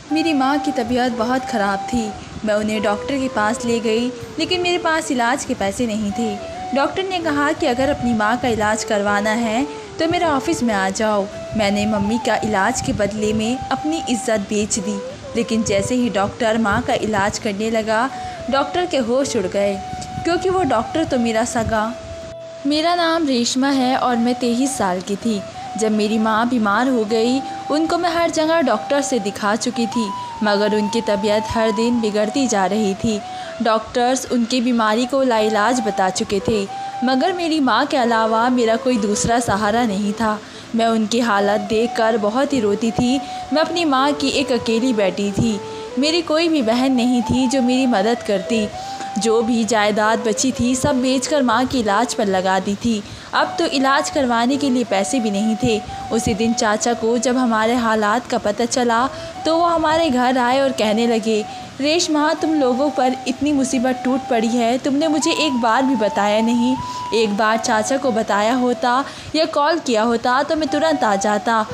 मेरी माँ की तबीयत बहुत ख़राब थी। मैं उन्हें डॉक्टर के पास ले गई, लेकिन मेरे पास इलाज के पैसे नहीं थे। डॉक्टर ने कहा कि अगर अपनी माँ का इलाज करवाना है तो मेरे ऑफिस में आ जाओ। मैंने मम्मी का इलाज के बदले में अपनी इज्जत बेच दी। लेकिन जैसे ही डॉक्टर माँ का इलाज करने लगा, डॉक्टर के होश उड़ गए, क्योंकि वो डॉक्टर तो मेरा नाम रेशमा है और मैं 23 साल की थी। जब मेरी माँ बीमार हो गई, उनको मैं हर जगह डॉक्टर से दिखा चुकी थी, मगर उनकी तबीयत हर दिन बिगड़ती जा रही थी। डॉक्टर्स उनकी बीमारी को लाइलाज बता चुके थे, मगर मेरी माँ के अलावा मेरा कोई दूसरा सहारा नहीं था। मैं उनकी हालत देखकर बहुत ही रोती थी। मैं अपनी माँ की एक अकेली बेटी थी। मेरी कोई भी बहन नहीं थी जो मेरी मदद करती। जो भी जायदाद बची थी सब बेचकर माँ की इलाज पर लगा दी थी। अब तो इलाज करवाने के लिए पैसे भी नहीं थे। उसी दिन चाचा को जब हमारे हालात का पता चला तो वो हमारे घर आए और कहने लगे, रेशमा, तुम लोगों पर इतनी मुसीबत टूट पड़ी है, तुमने मुझे एक बार भी बताया नहीं। एक बार चाचा को बताया होता या कॉल किया होता तो मैं तुरंत आ जाता।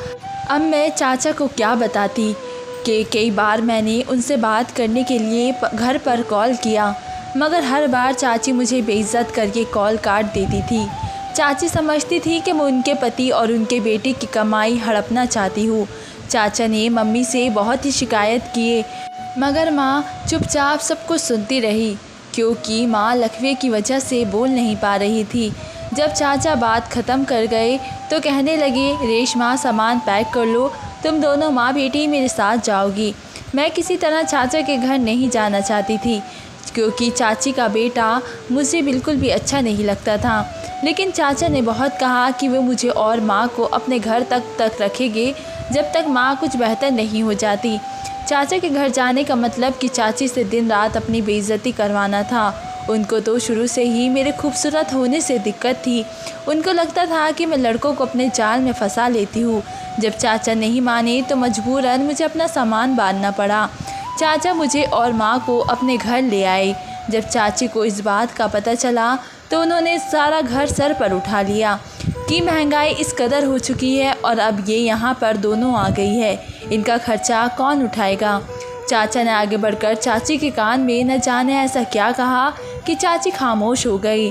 अब मैं चाचा को क्या बताती कि कई बार मैंने उनसे बात करने के लिए घर पर कॉल किया, मगर हर बार चाची मुझे बेइज्जत करके कॉल काट देती थी। चाची समझती थी कि मैं उनके पति और उनके बेटे की कमाई हड़पना चाहती हूँ। चाचा ने मम्मी से बहुत ही शिकायत किए, मगर माँ चुपचाप सब कुछ सुनती रही, क्योंकि माँ लकवे की वजह से बोल नहीं पा रही थी। जब चाचा बात ख़त्म कर गए तो कहने लगे, रेशमा, सामान पैक कर लो, तुम दोनों माँ बेटी मेरे साथ जाओगी। मैं किसी तरह चाचा के घर नहीं जाना चाहती थी, क्योंकि चाची का बेटा मुझे बिल्कुल भी अच्छा नहीं लगता था। लेकिन चाचा ने बहुत कहा कि वो मुझे और माँ को अपने घर तक रखेंगे जब तक माँ कुछ बेहतर नहीं हो जाती। चाचा के घर जाने का मतलब कि चाची से दिन रात अपनी बेइज्जती करवाना था। उनको तो शुरू से ही मेरे खूबसूरत होने से दिक्कत थी। उनको लगता था कि मैं लड़कों को अपने जाल में फंसा लेती हूँ। जब चाचा नहीं माने तो मजबूरन मुझे अपना सामान बांधना पड़ा। चाचा मुझे और माँ को अपने घर ले आए। जब चाची को इस बात का पता चला तो उन्होंने सारा घर सर पर उठा लिया कि महंगाई इस कदर हो चुकी है और अब ये यहाँ पर दोनों आ गई है, इनका खर्चा कौन उठाएगा। चाचा ने आगे बढ़कर चाची के कान में न जाने ऐसा क्या कहा कि चाची खामोश हो गई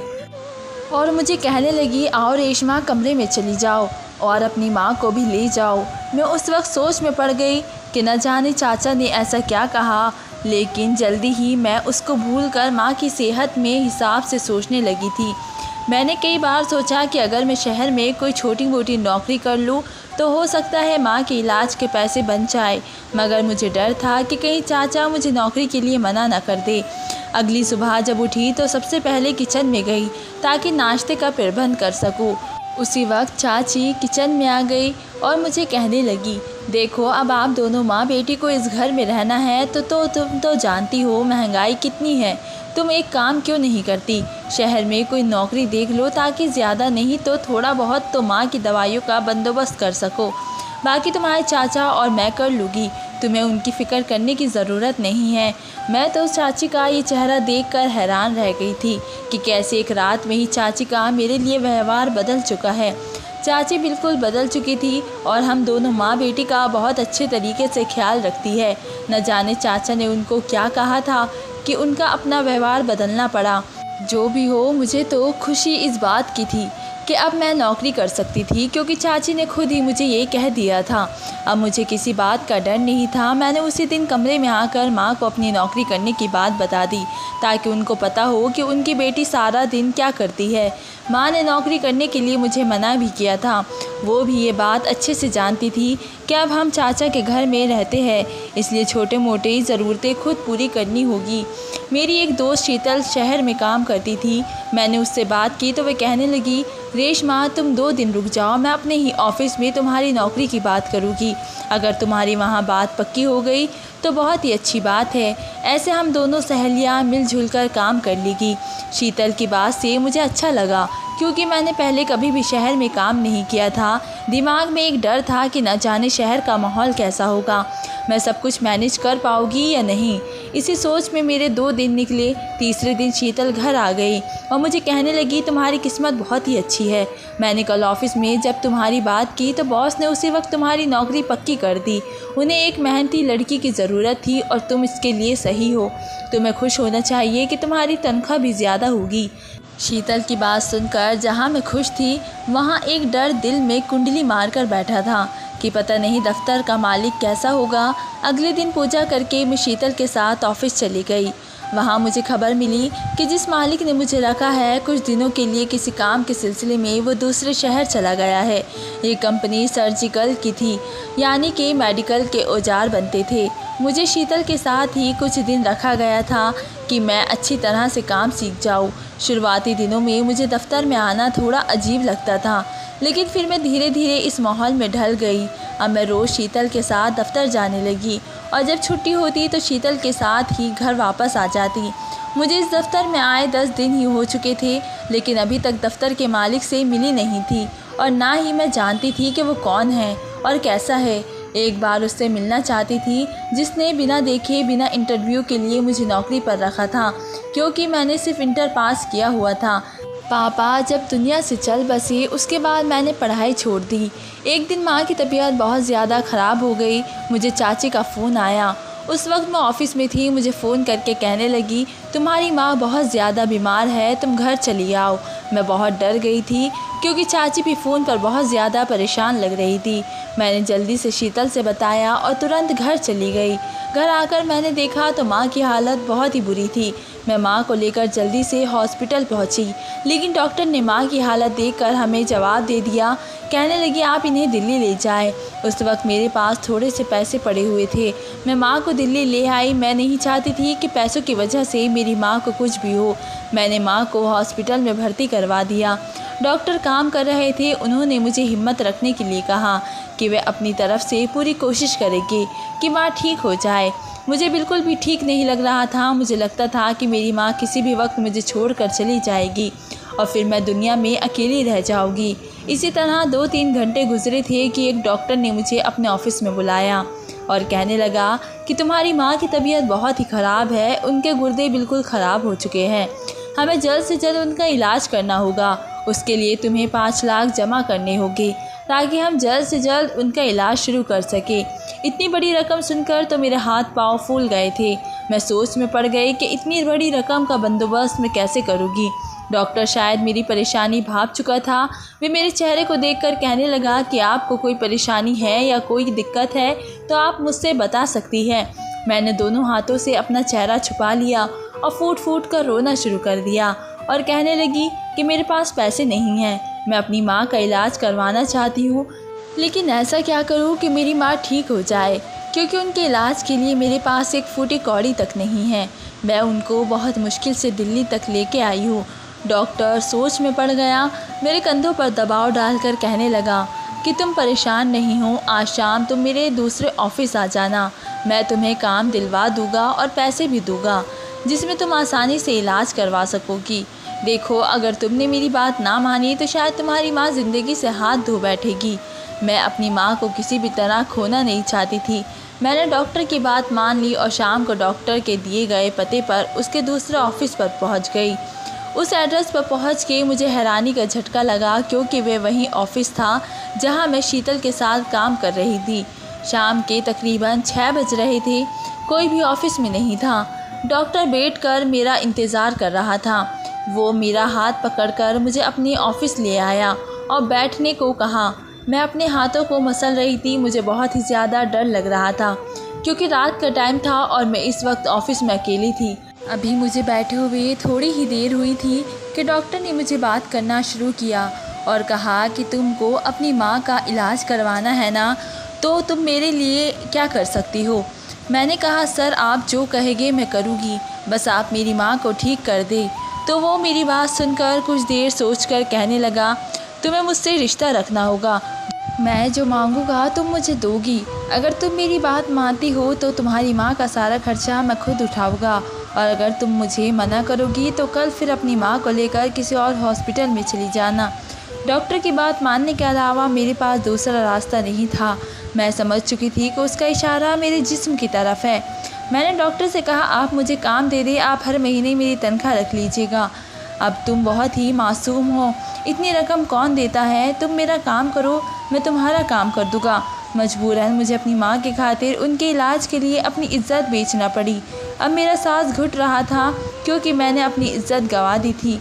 और मुझे कहने लगी, आओ रेशमा, कमरे में चली जाओ और अपनी माँ को भी ले जाओ। मैं उस वक्त सोच में पड़ गई कि न जाने चाचा ने ऐसा क्या कहा, लेकिन जल्दी ही मैं उसको भूलकर माँ की सेहत में हिसाब से सोचने लगी थी। मैंने कई बार सोचा कि अगर मैं शहर में कोई छोटी मोटी नौकरी कर लूँ तो हो सकता है माँ के इलाज के पैसे बन जाए, मगर मुझे डर था कि कहीं चाचा मुझे नौकरी के लिए मना न कर दे। अगली सुबह जब उठी तो सबसे पहले किचन में गई ताकि नाश्ते का प्रबंध कर सकूँ। उसी वक्त चाची किचन में आ गई और मुझे कहने लगी, देखो, अब आप दोनों माँ बेटी को इस घर में रहना है तो तुम तो जानती हो महंगाई कितनी है। तुम एक काम क्यों नहीं करती, शहर में कोई नौकरी देख लो ताकि ज़्यादा नहीं तो थोड़ा बहुत तो माँ की दवाइयों का बंदोबस्त कर सको। बाकी तुम्हारे चाचा और मैं कर लूँगी, तुम्हें उनकी फ़िक्र करने की ज़रूरत नहीं है। मैं तो चाची का ये चेहरा देखकर हैरान रह गई थी कि कैसे एक रात में ही चाची का मेरे लिए व्यवहार बदल चुका है। चाची बिल्कुल बदल चुकी थी और हम दोनों माँ बेटी का बहुत अच्छे तरीके से ख्याल रखती है। न जाने चाचा ने उनको क्या कहा था कि उनका अपना व्यवहार बदलना पड़ा। जो भी हो, मुझे तो खुशी इस बात की थी कि अब मैं नौकरी कर सकती थी, क्योंकि चाची ने खुद ही मुझे ये कह दिया था। अब मुझे किसी बात का डर नहीं था। मैंने उसी दिन कमरे में आकर माँ को अपनी नौकरी करने की बात बता दी ताकि उनको पता हो कि उनकी बेटी सारा दिन क्या करती है। माँ ने नौकरी करने के लिए मुझे मना भी किया था। वो भी ये बात अच्छे से जानती थी कि अब हम चाचा के घर में रहते हैं, इसलिए छोटे मोटे ज़रूरतें खुद पूरी करनी होगी। मेरी एक दोस्त शीतल शहर में काम करती थी। मैंने उससे बात की तो वह कहने लगी, रेशमा, तुम 2 दिन रुक जाओ, मैं अपने ही ऑफिस में तुम्हारी नौकरी की बात करूँगी। अगर तुम्हारी वहाँ बात पक्की हो गई तो बहुत ही अच्छी बात है। ऐसे हम दोनों सहेलियाँ मिलजुल कर काम कर लेगी। शीतल की बात से मुझे अच्छा लगा, क्योंकि मैंने पहले कभी भी शहर में काम नहीं किया था। दिमाग में एक डर था कि न जाने शहर का माहौल कैसा होगा, मैं सब कुछ मैनेज कर पाऊँगी या नहीं। इसी सोच में मेरे 2 दिन निकले। तीसरे दिन शीतल घर आ गई और मुझे कहने लगी, तुम्हारी किस्मत बहुत ही अच्छी है। मैंने कल ऑफिस में जब तुम्हारी बात की तो बॉस ने उसी वक्त तुम्हारी नौकरी पक्की कर दी। उन्हें एक मेहनती लड़की की ज़रूरत थी और तुम इसके लिए सही हो। तुम्हें खुश होना चाहिए कि तुम्हारी तनख्वाह भी ज़्यादा होगी। शीतल की बात सुनकर जहाँ मैं खुश थी वहाँ एक डर दिल में कुंडली मारकर बैठा था कि पता नहीं दफ्तर का मालिक कैसा होगा। अगले दिन पूजा करके मैं शीतल के साथ ऑफिस चली गई। वहाँ मुझे खबर मिली कि जिस मालिक ने मुझे रखा है कुछ दिनों के लिए किसी काम के सिलसिले में वो दूसरे शहर चला गया है। ये कंपनी सर्जिकल की थी, यानी कि मेडिकल के औजार बनते थे। मुझे शीतल के साथ ही कुछ दिन रखा गया था कि मैं अच्छी तरह से काम सीख जाऊँ। शुरुआती दिनों में मुझे दफ्तर में आना थोड़ा अजीब लगता था, लेकिन फिर मैं धीरे धीरे इस माहौल में ढल गई। अब मैं रोज़ शीतल के साथ दफ्तर जाने लगी और जब छुट्टी होती तो शीतल के साथ ही घर वापस आ जाती। मुझे इस दफ्तर में आए 10 दिन ही हो चुके थे, लेकिन अभी तक दफ्तर के मालिक से मिली नहीं थी और ना ही मैं जानती थी कि वो कौन है और कैसा है। एक बार उससे मिलना चाहती थी जिसने बिना देखे बिना इंटरव्यू के लिए मुझे नौकरी पर रखा था, क्योंकि मैंने सिर्फ इंटर पास किया हुआ था। पापा जब दुनिया से चल बसे उसके बाद मैंने पढ़ाई छोड़ दी। एक दिन माँ की तबीयत बहुत ज़्यादा ख़राब हो गई। मुझे चाची का फ़ोन आया। उस वक्त मैं ऑफ़िस में थी। मुझे फ़ोन करके कहने लगी, तुम्हारी माँ बहुत ज़्यादा बीमार है, तुम घर चली आओ। मैं बहुत डर गई थी क्योंकि चाची भी फ़ोन पर बहुत ज़्यादा परेशान लग रही थी। मैंने जल्दी से शीतल से बताया और तुरंत घर चली गई। घर आकर मैंने देखा तो माँ की हालत बहुत ही बुरी थी। मैं माँ को लेकर जल्दी से हॉस्पिटल पहुँची, लेकिन डॉक्टर ने माँ की हालत देखकर हमें जवाब दे दिया। कहने लगी, आप इन्हें दिल्ली ले जाएं। उस वक्त मेरे पास थोड़े से पैसे पड़े हुए थे। मैं माँ को दिल्ली ले आई। मैं नहीं चाहती थी कि पैसों की वजह से मेरी माँ को कुछ भी हो। मैंने माँ को हॉस्पिटल में भर्ती करवा दिया। डॉक्टर काम कर रहे थे। उन्होंने मुझे हिम्मत रखने के लिए कहा कि वे अपनी तरफ से पूरी कोशिश करेंगे कि माँ ठीक हो जाए। मुझे बिल्कुल भी ठीक नहीं लग रहा था। मुझे लगता था कि मेरी माँ किसी भी वक्त मुझे छोड़कर चली जाएगी और फिर मैं दुनिया में अकेली रह जाऊंगी। इसी तरह 2-3 घंटे गुजरे थे कि एक डॉक्टर ने मुझे अपने ऑफिस में बुलाया और कहने लगा कि तुम्हारी माँ की तबीयत बहुत ही ख़राब है, उनके गुर्दे बिल्कुल ख़राब हो चुके हैं, हमें जल्द से जल्द उनका इलाज करना होगा। उसके लिए तुम्हें 5 लाख जमा करने होंगे ताकि हम जल्द से जल्द उनका इलाज शुरू कर सके। इतनी बड़ी रकम सुनकर तो मेरे हाथ पांव फूल गए थे। मैं सोच में पड़ गई कि इतनी बड़ी रकम का बंदोबस्त मैं कैसे करूँगी। डॉक्टर शायद मेरी परेशानी भांप चुका था। वे मेरे चेहरे को देखकर कहने लगा कि आपको कोई परेशानी है या कोई दिक्कत है तो आप मुझसे बता सकती हैं। मैंने दोनों हाथों से अपना चेहरा छुपा लिया और फूट फूट कर रोना शुरू कर दिया और कहने लगी कि मेरे पास पैसे नहीं हैं। मैं अपनी माँ का इलाज करवाना चाहती हूँ, लेकिन ऐसा क्या करूँ कि मेरी माँ ठीक हो जाए, क्योंकि उनके इलाज के लिए मेरे पास एक फूटी कौड़ी तक नहीं है। मैं उनको बहुत मुश्किल से दिल्ली तक लेके आई हूँ। डॉक्टर सोच में पड़ गया। मेरे कंधों पर दबाव डालकर कहने लगा कि तुम परेशान नहीं हो, आज शाम तुम मेरे दूसरे ऑफिस आ जाना। मैं तुम्हें काम दिलवा दूँगा और पैसे भी दूँगा जिसमें तुम आसानी से इलाज करवा सकोगी। देखो, अगर तुमने मेरी बात ना मानी तो शायद तुम्हारी माँ ज़िंदगी से हाथ धो बैठेगी। मैं अपनी माँ को किसी भी तरह खोना नहीं चाहती थी। मैंने डॉक्टर की बात मान ली और शाम को डॉक्टर के दिए गए पते पर उसके दूसरे ऑफिस पर पहुँच गई। उस एड्रेस पर पहुँच के मुझे हैरानी का झटका लगा, क्योंकि वह वही ऑफिस था जहाँ मैं शीतल के साथ काम कर रही थी। शाम के तकरीबन 6 बज रहे थे। कोई भी ऑफिस में नहीं था। डॉक्टर बैठकर मेरा इंतज़ार कर रहा था। वो मेरा हाथ पकड़कर मुझे अपने ऑफिस ले आया और बैठने को कहा। मैं अपने हाथों को मसल रही थी। मुझे बहुत ही ज़्यादा डर लग रहा था क्योंकि रात का टाइम था और मैं इस वक्त ऑफिस में अकेली थी। अभी मुझे बैठे हुए थोड़ी ही देर हुई थी कि डॉक्टर ने मुझे बात करना शुरू किया और कहा कि तुमको अपनी माँ का इलाज करवाना है ना, तो तुम मेरे लिए क्या कर सकती हो। मैंने कहा, सर आप जो कहेंगे मैं करूँगी, बस आप मेरी माँ को ठीक कर दे। तो वो मेरी बात सुनकर कुछ देर सोचकर कहने लगा, तुम्हें मुझसे रिश्ता रखना होगा। मैं जो मांगूंगा तुम मुझे दोगी। अगर तुम मेरी बात मानती हो तो तुम्हारी माँ का सारा खर्चा मैं खुद उठाऊंगा, और अगर तुम मुझे मना करोगी तो कल फिर अपनी माँ को लेकर किसी और हॉस्पिटल में चली जाना। डॉक्टर की बात मानने के अलावा मेरे पास दूसरा रास्ता नहीं था। मैं समझ चुकी थी कि उसका इशारा मेरे जिस्म की तरफ है। मैंने डॉक्टर से कहा, आप मुझे काम दे दें, आप हर महीने मेरी तनख्वाह रख लीजिएगा। अब तुम बहुत ही मासूम हो, इतनी रकम कौन देता है, तुम मेरा काम करो, मैं तुम्हारा काम कर दूँगा। मजबूरन मुझे अपनी माँ की खातिर उनके इलाज के लिए अपनी इज्जत बेचना पड़ी। अब मेरा सांस घुट रहा था क्योंकि मैंने अपनी इज्जत गंवा दी थी।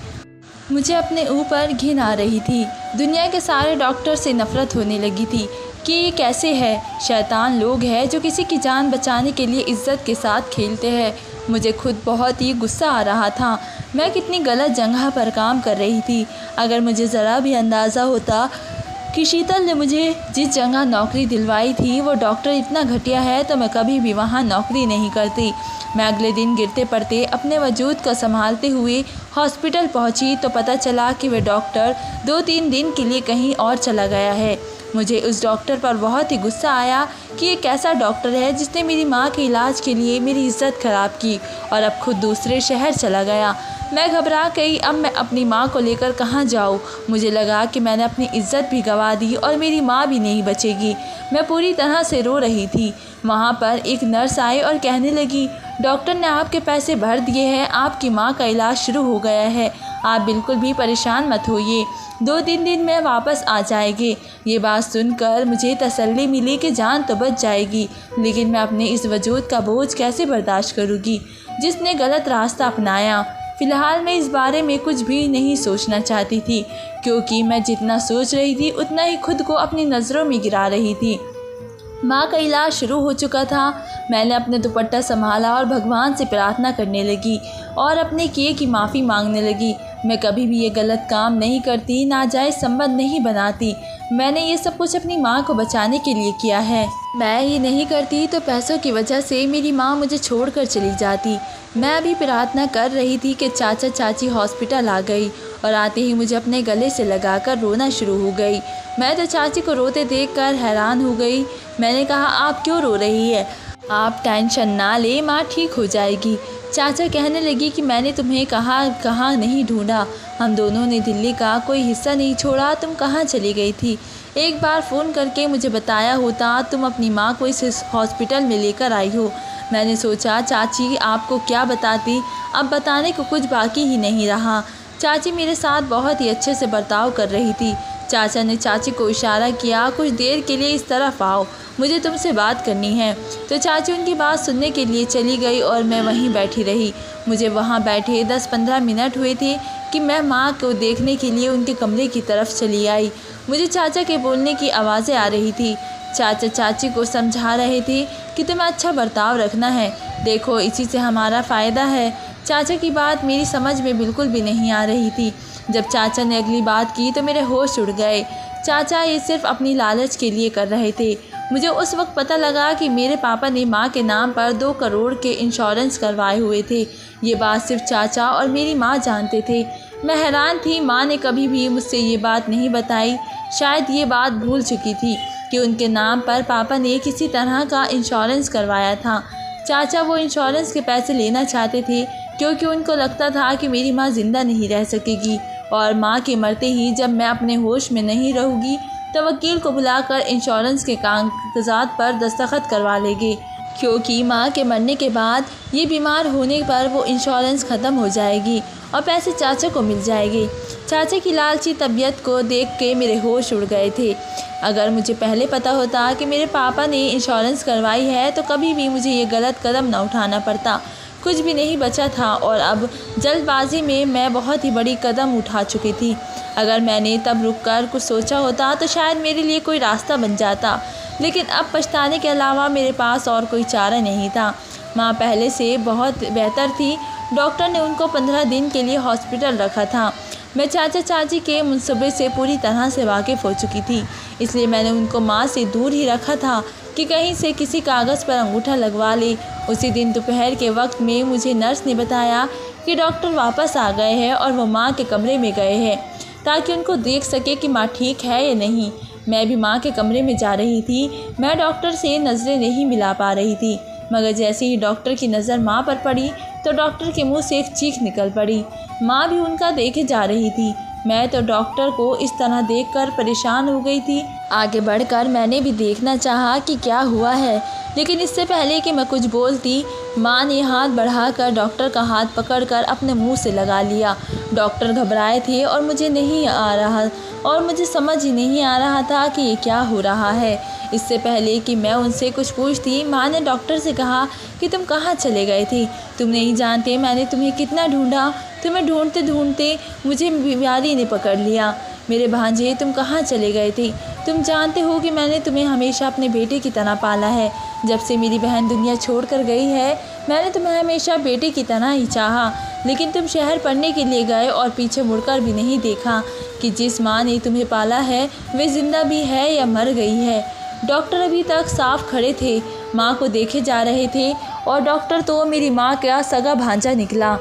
मुझे अपने ऊपर घिन आ रही थी। दुनिया के सारे डॉक्टर से नफ़रत होने लगी थी कि ये कैसे है, शैतान लोग हैं जो किसी की जान बचाने के लिए इज्जत के साथ खेलते हैं। मुझे खुद बहुत ही गुस्सा आ रहा था। मैं कितनी गलत जगह पर काम कर रही थी। अगर मुझे ज़रा भी अंदाज़ा होता कि शीतल ने मुझे जिस जगह नौकरी दिलवाई थी वो डॉक्टर इतना घटिया है तो मैं कभी भी वहाँ नौकरी नहीं करती। मैं अगले दिन गिरते पड़ते अपने वजूद को संभालते हुए हॉस्पिटल पहुँची तो पता चला कि वह डॉक्टर 2-3 दिन के लिए कहीं और चला गया है। मुझे उस डॉक्टर पर बहुत ही गुस्सा आया कि ये कैसा डॉक्टर है जिसने मेरी माँ के इलाज के लिए मेरी इज्जत ख़राब की और अब खुद दूसरे शहर चला गया। मैं घबरा गई। अब मैं अपनी माँ को लेकर कहाँ जाऊँ। मुझे लगा कि मैंने अपनी इज्जत भी गंवा दी और मेरी माँ भी नहीं बचेगी। मैं पूरी तरह से रो रही थी। वहाँ पर एक नर्स आई और कहने लगी, डॉक्टर ने आपके पैसे भर दिए हैं, आपकी माँ का इलाज शुरू हो गया है, आप बिल्कुल भी परेशान मत होइए, 2-3 दिन में वापस आ जाएंगे। ये बात सुनकर मुझे तसल्ली मिली कि जान तो बच जाएगी, लेकिन मैं अपने इस वजूद का बोझ कैसे बर्दाश्त करूँगी जिसने गलत रास्ता अपनाया। फ़िलहाल मैं इस बारे में कुछ भी नहीं सोचना चाहती थी क्योंकि मैं जितना सोच रही थी उतना ही खुद को अपनी नज़रों में गिरा रही थी। माँ का इलाज शुरू हो चुका था। मैंने अपने दुपट्टा संभाला और भगवान से प्रार्थना करने लगी और अपने किए की माफ़ी मांगने लगी। मैं कभी भी ये गलत काम नहीं करती, नाजायज़ संबंध नहीं बनाती। मैंने ये सब कुछ अपनी माँ को बचाने के लिए किया है। मैं ये नहीं करती तो पैसों की वजह से मेरी माँ मुझे छोड़कर चली जाती। मैं अभी प्रार्थना कर रही थी कि चाचा चाची हॉस्पिटल आ गई और आते ही मुझे अपने गले से लगाकर रोना शुरू हो गई। मैं तो चाची को रोते देखकर हैरान हो गई। मैंने कहा, आप क्यों रो रही है? आप टेंशन ना ले, माँ ठीक हो जाएगी। चाचा कहने लगी कि मैंने तुम्हें कहाँ नहीं ढूंढा, हम दोनों ने दिल्ली का कोई हिस्सा नहीं छोड़ा, तुम कहाँ चली गई थी? एक बार फ़ोन करके मुझे बताया होता, तुम अपनी माँ को इस हॉस्पिटल में लेकर आई हो। मैंने सोचा चाची आपको क्या बताती, अब बताने को कुछ बाकी ही नहीं रहा। चाची मेरे साथ बहुत ही अच्छे से बर्ताव कर रही थी। चाचा ने चाची को इशारा किया, कुछ देर के लिए इस तरफ आओ, मुझे तुमसे बात करनी है। तो चाची उनकी बात सुनने के लिए चली गई और मैं वहीं बैठी रही। मुझे वहाँ बैठे 10-15 मिनट हुए थे कि मैं माँ को देखने के लिए उनके कमरे की तरफ चली आई। मुझे चाचा के बोलने की आवाज़ें आ रही थी। चाचा चाची को समझा रहे थे कि तुम्हें अच्छा बर्ताव रखना है, देखो इसी से हमारा फ़ायदा है। चाचा की बात मेरी समझ में बिल्कुल भी नहीं आ रही थी। जब चाचा ने अगली बात की तो मेरे होश उड़ गए। चाचा ये सिर्फ अपनी लालच के लिए कर रहे थे। मुझे उस वक्त पता लगा कि मेरे पापा ने माँ के नाम पर 2 करोड़ के इंश्योरेंस करवाए हुए थे। ये बात सिर्फ चाचा और मेरी माँ जानते थे। मैं हैरान थी, माँ ने कभी भी मुझसे ये बात नहीं बताई। शायद ये बात भूल चुकी थी कि उनके नाम पर पापा ने किसी तरह का इंश्योरेंस करवाया था। चाचा वो इंश्योरेंस के पैसे लेना चाहते थे क्योंकि उनको लगता था कि मेरी माँ ज़िंदा नहीं रह सकेगी और माँ के मरते ही जब मैं अपने होश में नहीं रहूँगी तो वकील को बुलाकर इंश्योरेंस के कागजात पर दस्तखत करवा लेंगे, क्योंकि माँ के मरने के बाद ये बीमार होने पर वो इंश्योरेंस ख़त्म हो जाएगी और पैसे चाचा को मिल जाएंगे। चाचा की लालची तबीयत को देख के मेरे होश उड़ गए थे। अगर मुझे पहले पता होता कि मेरे पापा ने इंश्योरेंस करवाई है तो कभी भी मुझे ये गलत कदम न उठाना पड़ता। कुछ भी नहीं बचा था और अब जल्दबाजी में मैं बहुत ही बड़ी कदम उठा चुकी थी। अगर मैंने तब रुककर कुछ सोचा होता तो शायद मेरे लिए कोई रास्ता बन जाता, लेकिन अब पछताने के अलावा मेरे पास और कोई चारा नहीं था। माँ पहले से बहुत बेहतर थी। डॉक्टर ने उनको 15 दिन के लिए हॉस्पिटल रखा था। मैं चाचा चाची के मनसूबे से पूरी तरह से वाकिफ़ हो चुकी थी, इसलिए मैंने उनको माँ से दूर ही रखा था कि कहीं से किसी कागज़ पर अंगूठा लगवा ले। उसी दिन दोपहर के वक्त में मुझे नर्स ने बताया कि डॉक्टर वापस आ गए हैं और वो माँ के कमरे में गए हैं ताकि उनको देख सके कि माँ ठीक है या नहीं। मैं भी माँ के कमरे में जा रही थी। मैं डॉक्टर से नज़रें नहीं मिला पा रही थी, मगर जैसे ही डॉक्टर की नज़र माँ पर पड़ी तो डॉक्टर के मुंह से एक चीख निकल पड़ी। माँ भी उनका देखे जा रही थी। मैं तो डॉक्टर को इस तरह देखकर परेशान हो गई थी आगे बढ़कर मैंने भी देखना चाहा कि क्या हुआ है, लेकिन इससे पहले कि मैं कुछ बोलती, माँ ने हाथ बढ़ाकर डॉक्टर का हाथ पकड़कर अपने मुंह से लगा लिया। डॉक्टर घबराए थे और मुझे समझ ही नहीं आ रहा था कि ये क्या हो रहा है। इससे पहले कि मैं उनसे कुछ पूछती, माँ ने डॉक्टर से कहा कि तुम कहाँ चले गए थे? तुम नहीं जानते मैंने तुम्हें कितना ढूंढा। तुम्हें ढूंढते ढूंढते मुझे बीमारी ने पकड़ लिया। मेरे भांजे, तुम कहाँ चले गए थे? तुम जानते हो कि मैंने तुम्हें हमेशा अपने बेटे की तरह पाला है। जब से मेरी बहन दुनिया छोड़कर गई है, मैंने तुम्हें हमेशा बेटे की तरह ही चाहा, लेकिन तुम शहर पढ़ने के लिए गए और पीछे मुड़कर भी नहीं देखा कि जिस माँ ने तुम्हें पाला है वे जिंदा भी है या मर गई है। डॉक्टर अभी तक साफ खड़े थे, माँ को देखे जा रहे थे, और डॉक्टर तो मेरी माँ का सगा भांजा निकला।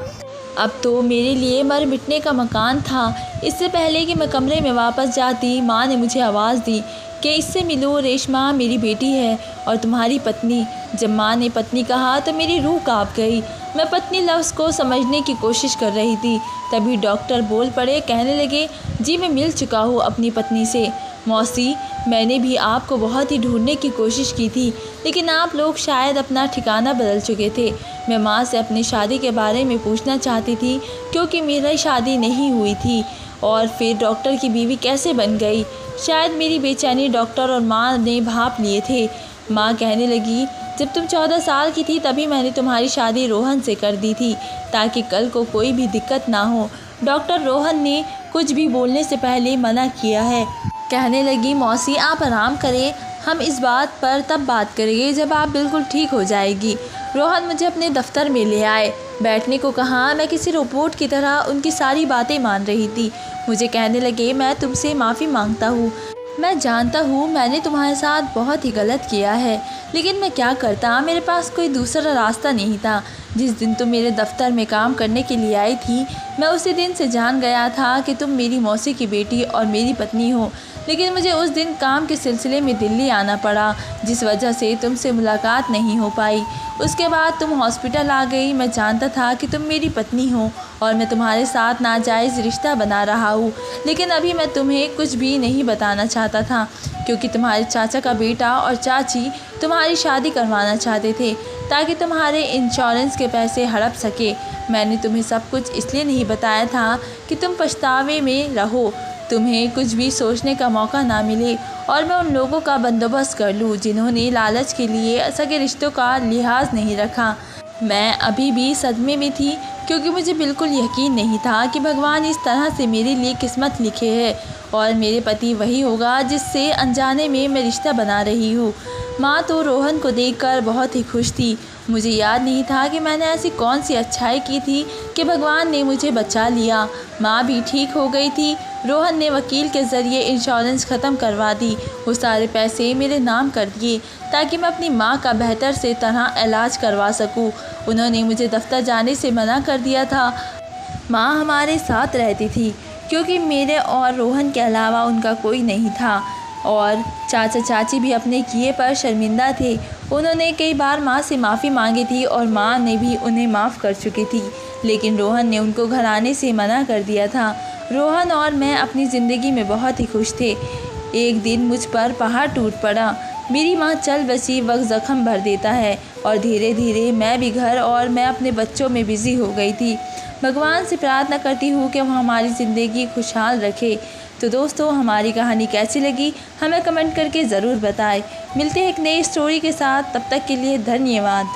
अब तो मेरे लिए मर मिटने का मकान था। इससे पहले कि मैं कमरे में वापस जाती, माँ ने मुझे आवाज़ दी कि इससे मिलो, रेशमा मेरी बेटी है और तुम्हारी पत्नी। जब माँ ने पत्नी कहा तो मेरी रूह कांप गई। मैं पत्नी लफ्ज़ को समझने की कोशिश कर रही थी, तभी डॉक्टर बोल पड़े। कहने लगे, जी मैं मिल चुका हूँ अपनी पत्नी से। मौसी, मैंने भी आपको बहुत ही ढूंढने की कोशिश की थी, लेकिन आप लोग शायद अपना ठिकाना बदल चुके थे। मैं माँ से अपनी शादी के बारे में पूछना चाहती थी, क्योंकि मेरी शादी नहीं हुई थी और फिर डॉक्टर की बीवी कैसे बन गई। शायद मेरी बेचैनी डॉक्टर और माँ ने भांप लिए थे। माँ कहने लगी, जब तुम 14 साल की थी तभी मैंने तुम्हारी शादी रोहन से कर दी थी, ताकि कल को कोई भी दिक्कत ना हो। डॉक्टर रोहन ने कुछ भी बोलने से पहले मना किया है। कहने लगी, मौसी आप आराम करें, हम इस बात पर तब बात करेंगे जब आप बिल्कुल ठीक हो जाएगी। रोहन मुझे अपने दफ्तर में ले आए, बैठने को कहा। मैं किसी रोबोट की तरह उनकी सारी बातें मान रही थी। मुझे कहने लगे, मैं तुमसे माफ़ी मांगता हूँ। मैं जानता हूँ मैंने तुम्हारे साथ बहुत ही गलत किया है, लेकिन मैं क्या करता, मेरे पास कोई दूसरा रास्ता नहीं था। जिस दिन तुम मेरे दफ्तर में काम करने के लिए आई थी, मैं उसी दिन से जान गया था कि तुम मेरी मौसी की बेटी और मेरी पत्नी हो। लेकिन मुझे उस दिन काम के सिलसिले में दिल्ली आना पड़ा, जिस वजह से तुमसे मुलाकात नहीं हो पाई। उसके बाद तुम हॉस्पिटल आ गई। मैं जानता था कि तुम मेरी पत्नी हो और मैं तुम्हारे साथ नाजायज़ रिश्ता बना रहा हूँ, लेकिन अभी मैं तुम्हें कुछ भी नहीं बताना चाहता था, क्योंकि तुम्हारे चाचा का बेटा और चाची तुम्हारी शादी करवाना चाहते थे, ताकि तुम्हारे इंश्योरेंस के पैसे हड़प सके। मैंने तुम्हें सब कुछ इसलिए नहीं बताया था कि तुम पछतावे में रहो, तुम्हें कुछ भी सोचने का मौका ना मिले और मैं उन लोगों का बंदोबस्त कर लूँ जिन्होंने लालच के लिए सगे रिश्तों का लिहाज नहीं रखा। मैं अभी भी सदमे में थी, क्योंकि मुझे बिल्कुल यकीन नहीं था कि भगवान इस तरह से मेरे लिए किस्मत लिखे है और मेरे पति वही होगा जिससे अनजाने में मैं रिश्ता बना रही हूँ। माँ तो रोहन को देखकर बहुत ही खुश थी। मुझे याद नहीं था कि मैंने ऐसी कौन सी अच्छाई की थी कि भगवान ने मुझे बचा लिया। माँ भी ठीक हो गई थी। रोहन ने वकील के ज़रिए इंश्योरेंस ख़त्म करवा दी। वो सारे पैसे मेरे नाम कर दिए ताकि मैं अपनी माँ का बेहतर से तरह इलाज करवा सकूँ। उन्होंने मुझे दफ्तर जाने से मना कर दिया था। माँ हमारे साथ रहती थी, क्योंकि मेरे और रोहन के अलावा उनका कोई नहीं था, और चाचा चाची भी अपने किए पर शर्मिंदा थे। उन्होंने कई बार माँ से माफ़ी मांगी थी और माँ ने भी उन्हें माफ़ कर चुकी थी, लेकिन रोहन ने उनको घर आने से मना कर दिया था। रोहन और मैं अपनी ज़िंदगी में बहुत ही खुश थे। एक दिन मुझ पर पहाड़ टूट पड़ा। मेरी माँ चल बसी वक्त ज़ख्म भर देता है, और धीरे धीरे मैं भी घर और मैं अपने बच्चों में बिज़ी हो गई थी। भगवान से प्रार्थना करती हूँ कि वो हमारी ज़िंदगी खुशहाल रखे। तो दोस्तों, हमारी कहानी कैसी लगी हमें कमेंट करके ज़रूर बताएं। मिलते हैं एक नई स्टोरी के साथ, तब तक के लिए धन्यवाद।